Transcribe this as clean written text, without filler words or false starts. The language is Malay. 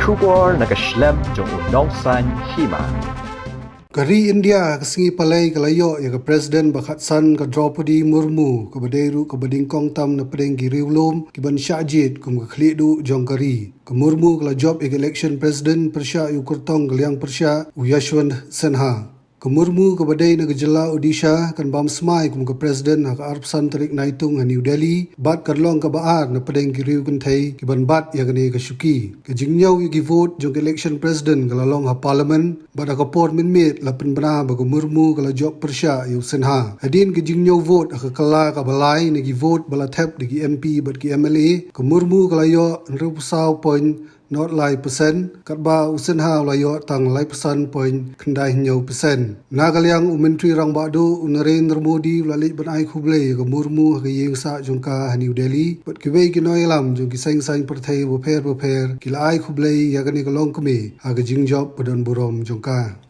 Shubor nakaslem jong unongsan hima. Kari India kesengi palai kalayo ya ke Presiden Bakhatsan ke Draupadi Murmu ke badairu ke badingkong tam na pedeng giriulum ke ban Syajid kum ke khlidu jong kari. Ke Murmu ke job ya ke election Presiden Persya yu kurtong ke liang Persya u Yashwant Sinha. Ke Murmu ke badai na gejala Odisha kan bam semai kum ke Presiden ha ke Arpsan Tarik Naitung ha New Delhi bat karlong ke baar na pedeng giriu kentai ke ban bat ya kene ke syuki. Ke jingnyau yu ki vote jong ke election Presiden ke lalong ha Parliament bat ha kapor minmit la penbena ba ke Murmu ke la job Persya yu Sinha. Hadin ke jingnyau vote ha ke kala ke balai na ki vote bala thep de ki MP bat ki MLA ke Murmu ke la yo 0.09% kat ba Usinha la yo tang lai pesan point kendai nyau persen. Nagaliang Menteri Rang Badu Narendra Modi lalai banai khublei ke Murmu ke yeng sa jongka New Delhi bat ki wei ki noi lam jong ki seng sang perthai boper ki lai khublei ya ke ni ke long keme ha ke jingjob badan burom jongka.